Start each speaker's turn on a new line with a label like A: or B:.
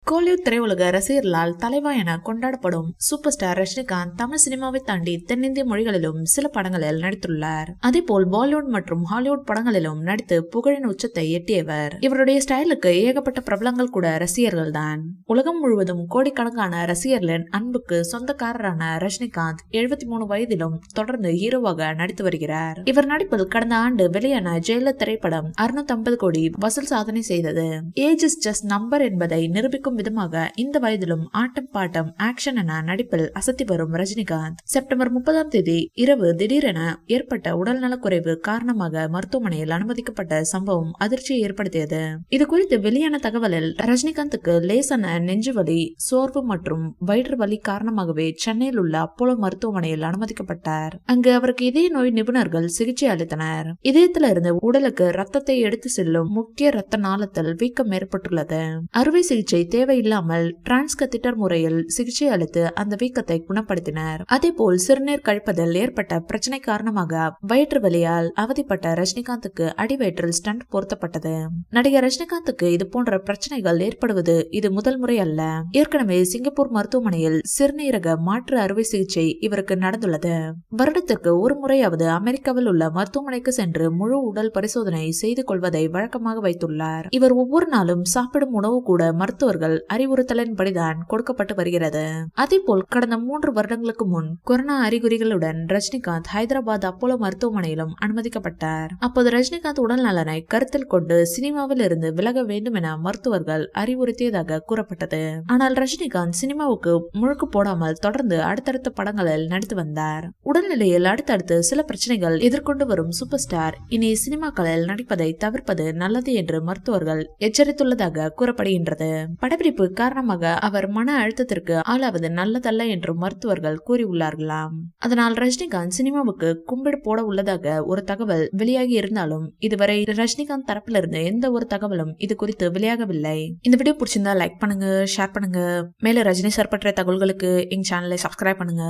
A: கோலிவுட் திரையுலக ரசிகர்களால் தலைவா என கொண்டாடப்படும் சூப்பர் ஸ்டார் ரஜினிகாந்த் தமிழ் சினிமாவை தாண்டி தென்னிந்திய மொழிகளிலும் சில படங்களில் நடித்துள்ளார். அதேபோல் பாலிவுட் மற்றும் ஹாலிவுட் படங்களிலும் நடித்து புகழின் உச்சத்தை எட்டியவர். இவருடைய ஸ்டைலுக்கு ஏகப்பட்ட பிரபலங்கள் கூட ரசிகர்கள் தான். உலகம் முழுவதும் கோடிக்கணக்கான ரசிகர்களின் அன்புக்கு சொந்தக்காரரான ரஜினிகாந்த் 73 வயதிலும் தொடர்ந்து ஹீரோவாக நடித்து வருகிறார். இவர் நடிப்பில் கடந்த ஆண்டு வெளியான ஜெயிலர் திரைப்படம் 650 கோடி வசூல் சாதனை செய்தது. ஏஜ் இஸ் ஜஸ்ட் நம்பர் என்பதை நிரூபிக்கும் விதமாக இந்த வயதிலும் ஆட்டம் பாட்டம் ஆக்ஷன் என நடிப்பில் அசத்தி வரும் ரஜினிகாந்த் செப்டம்பர் 30ஆம் தேதி இரவு திடீரென ஏற்பட்ட உடல்நலக்குறைவு காரணமாக மருத்துவமனையில் அனுமதிக்கப்பட்ட சம்பவம் அதிர்ச்சியை ஏற்படுத்தியது. இது குறித்து வெளியான தகவலில் ரஜினிகாந்துக்கு லேசான நெஞ்சுவலி, சோர்வு மற்றும் வயிற்று வலி காரணமாகவே சென்னையில் உள்ள அப்போலோ மருத்துவமனையில் அனுமதிக்கப்பட்டார். அங்கு அவருக்கு இதய நோய் நிபுணர்கள் சிகிச்சை அளித்தனர். இதயத்திலிருந்து உடலுக்கு ரத்தத்தை எடுத்து செல்லும் முக்கிய ரத்த நாளத்தில் வீக்கம் ஏற்பட்டுள்ளது. அறுவை சிகிச்சை தேவையில்லாமல் டிரான்ஸ்கத்தீட்டர் முறையில் சிகிச்சை அளித்து அந்த வீக்கத்தை குணப்படுத்தினர். அதேபோல் சிறுநீர் கழிப்பதில் ஏற்பட்ட பிரச்சனை காரணமாக வயிற்று வலியால் அவதிப்பட்ட ரஜினிகாந்துக்கு அடிவயிற்றில் ஸ்டண்ட் பொருத்தப்பட்டது. நடிகர் ரஜினிகாந்துக்கு இது போன்ற பிரச்சனைகள் ஏற்படுவது இது முதல் முறை அல்ல. ஏற்கனவே சிங்கப்பூர் மருத்துவமனையில் சிறுநீரக மாற்று அறுவை சிகிச்சை இவருக்கு நடந்துள்ளது. வருடத்திற்கு ஒரு முறையாவது அமெரிக்காவில் உள்ள மருத்துவமனைக்கு சென்று முழு உடல் பரிசோதனை செய்து கொள்வதை வழக்கமாக வைத்துள்ளார். இவர் ஒவ்வொரு நாளும் சாப்பிடும் உணவு கூட மருத்துவர்கள் அறிவுறுத்தலின்படிதான் கொடுக்கப்பட்டு வருகிறது. அதேபோல் கடந்த 3 வருடங்களுக்கு முன் கொரோனா அறிகுறிகளுடன் ரஜினிகாந்த் ஹைதராபாத் அப்போலோ மருத்துவமனையிலும் அனுமதிக்கப்பட்டார். அப்போது ரஜினிகாந்த் உடல் நலனை கருத்தில் கொண்டு சினிமாவில் இருந்து விலக வேண்டும் என மருத்துவர்கள் அறிவுறுத்தியதாக கூறப்பட்டது. ஆனால் ரஜினிகாந்த் சினிமாவுக்கு முழுக்கு போடாமல் தொடர்ந்து அடுத்தடுத்த படங்களில் நடித்து வந்தார். உடல்நிலையில் அடுத்தடுத்து சில பிரச்சனைகள் எதிர்கொண்டு வரும் சூப்பர் ஸ்டார் இனி சினிமாக்களில் நடிப்பதை தவிர்ப்பது நல்லது என்று மருத்துவர்கள் எச்சரித்துள்ளதாக கூறப்படுகின்றது. படப்பிடிப்பு காரணமாக அவர் மன அழுத்தத்திற்கு ஆளாவது நல்லதல்ல என்று மருத்துவர்கள் கூறியுள்ளார்களாம். அதனால் ரஜினிகாந்த் சினிமாவுக்கு கும்பிடு போட உள்ளதாக ஒரு தகவல் வெளியாகி இருந்தாலும் இதுவரை ரஜினிகாந்த் தரப்பிலிருந்து எந்த ஒரு தகவலும் இது குறித்து வெளியாகவில்லை. இந்த வீடியோ பிடிச்சிருந்தா லைக் பண்ணுங்க, ஷேர் பண்ணுங்க. மேலும் ரஜினி சார் பற்றிய தகவல்களுக்கு எங்க சேனலை சப்ஸ்கிரைப் பண்ணுங்க.